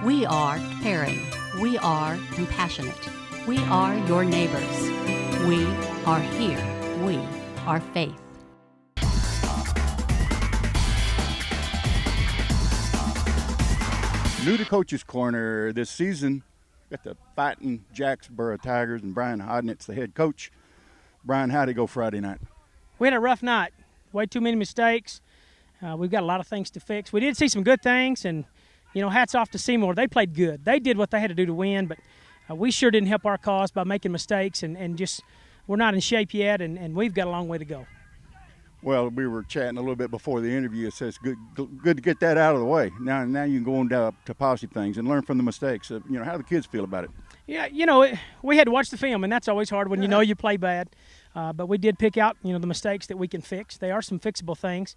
We are caring. We are compassionate. We are your neighbors. We are here. We are faith. New to Coach's Corner this season, got the fighting Jacksboro Tigers, and Brian Hodnett's the head coach. Brian, how'd it go Friday night? We had a rough night. Way too many mistakes. We've got a lot of things to fix. We did see some good things, and, hats off to Seymour. They played good. They did what they had to do to win, but we sure didn't help our cause by making mistakes, and just we're not in shape yet, and we've got a long way to go. Well, we were chatting a little bit before the interview. It says good to get that out of the way. Now you can go on to positive things and learn from the mistakes. How do the kids feel about it? Yeah, we had to watch the film, and that's always hard when you play bad. But we did pick out, the mistakes that we can fix. They are some fixable things.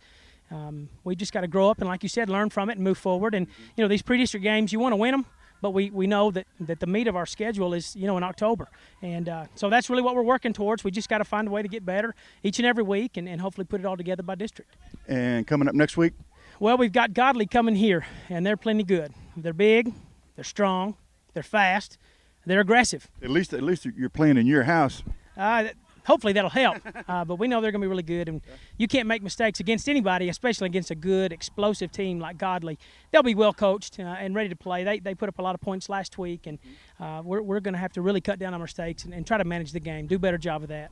We just got to grow up and, like you said, learn from it and move forward. And, these pre-district games, you want to win them, but we know that the meat of our schedule is, in October. And so that's really what we're working towards. We just got to find a way to get better each and every week and hopefully put it all together by district. And coming up next week? Well, we've got Godly coming here, and they're plenty good. They're big, they're strong, they're fast, they're aggressive. At least you're playing in your house. Hopefully that'll help, but we know they're going to be really good, and you can't make mistakes against anybody, especially against a good, explosive team like Godly. They'll be well coached and ready to play. They put up a lot of points last week, and we're going to have to really cut down on mistakes and try to manage the game, do a better job of that.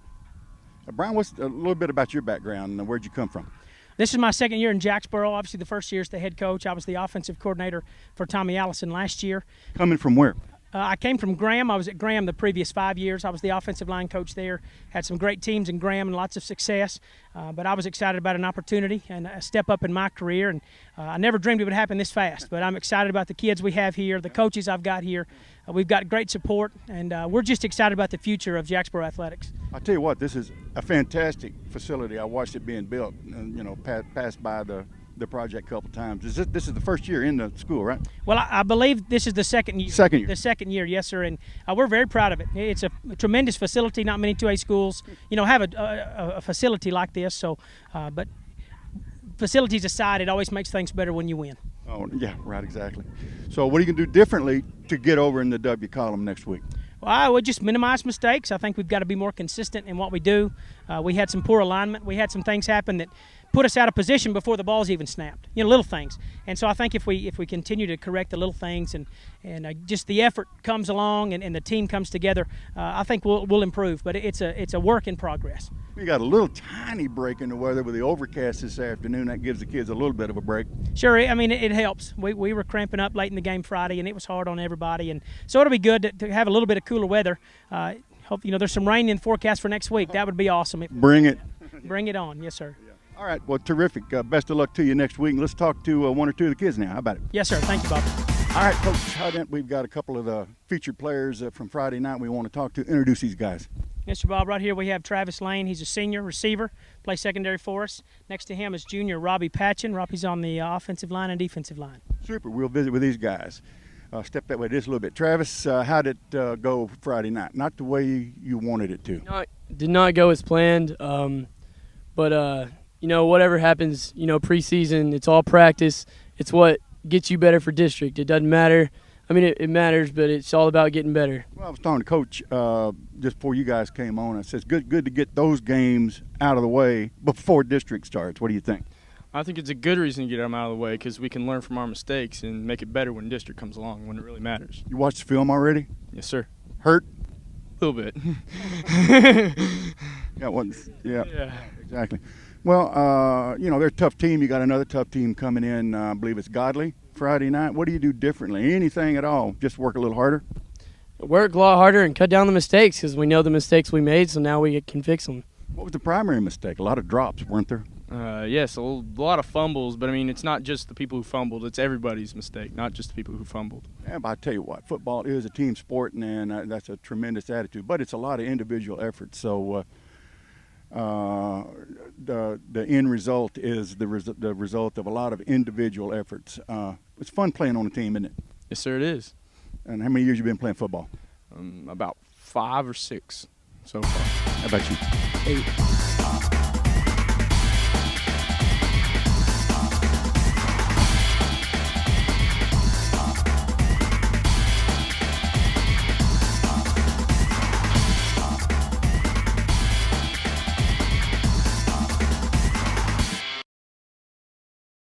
Brian, what's a little bit about your background and where'd you come from? This is my second year in Jacksboro. Obviously, the first year as the head coach. I was the offensive coordinator for Tommy Allison last year. Coming from where? I came from Graham. I was at Graham the previous 5 years. I was the offensive line coach there. Had some great teams in Graham and lots of success. But I was excited about an opportunity and a step up in my career. And I never dreamed it would happen this fast. But I'm excited about the kids we have here, the coaches I've got here. We've got great support, and we're just excited about the future of Jacksboro athletics. I'll tell you what, this is a fantastic facility. I watched it being built, and, passed by the project a couple times. This is the first year in the school, right? Well, I believe this is the second year. Second year. The second year, yes, sir. And we're very proud of it. It's a tremendous facility. Not many 2A schools, have a facility like this. So, but facilities aside, it always makes things better when you win. Oh, yeah, right, exactly. So what are you going to do differently to get over in the W column next week? Well, I would just minimize mistakes. I think we've got to be more consistent in what we do. We had some poor alignment. We had some things happen that put us out of position before the ball's even snapped. Little things. And so I think if we continue to correct the little things and just the effort comes along and the team comes together, I think we'll improve. But it's a work in progress. We got a little tiny break in the weather with the overcast this afternoon. That gives the kids a little bit of a break. Sure, it helps. We were cramping up late in the game Friday, and it was hard on everybody. And so it'll be good to have a little bit of cooler weather. Hope there's some rain in the forecast for next week. That would be awesome. Bring it. Bring it on, yes, sir. Yeah. All right, well, terrific. Best of luck to you next week. Let's talk to one or two of the kids now. How about it? Yes, sir. Thank you, Bob. All right, Coach Hodnett, we've got a couple of the featured players from Friday night we want to talk to. Introduce these guys. Yes, sir, Bob. Right here we have Travis Lane. He's a senior receiver, plays secondary for us. Next to him is junior Robbie Patchen. Robbie's on the offensive line and defensive line. Super. We'll visit with these guys. Step that way just a little bit. Travis, how did it go Friday night? Not the way you wanted it to. No, did not go as planned, but whatever happens, preseason, it's all practice. It's what gets you better for district. It doesn't matter. It matters, but it's all about getting better. Well, I was talking to Coach just before you guys came on. I said, good to get those games out of the way before district starts. What do you think? I think it's a good reason to get them out of the way because we can learn from our mistakes and make it better when district comes along, when it really matters. You watched the film already? Yes, sir. Hurt? A little bit. Yeah, exactly. Well, they're a tough team. You got another tough team coming in. I believe it's Godly Friday night. What do you do differently? Anything at all? Just work a little harder? Work a lot harder and cut down the mistakes because we know the mistakes we made, so now we can fix them. What was the primary mistake? A lot of drops, weren't there? Yes, a lot of fumbles, but it's not just the people who fumbled. It's everybody's mistake, not just the people who fumbled. Yeah, but I tell you what, football is a team sport, and that's a tremendous attitude. But it's a lot of individual effort. So the end result is the result of a lot of individual efforts. It's fun playing on a team, isn't it? Yes, sir, it is. And how many years you been playing football? About 5 or 6 so far. How about you? 8.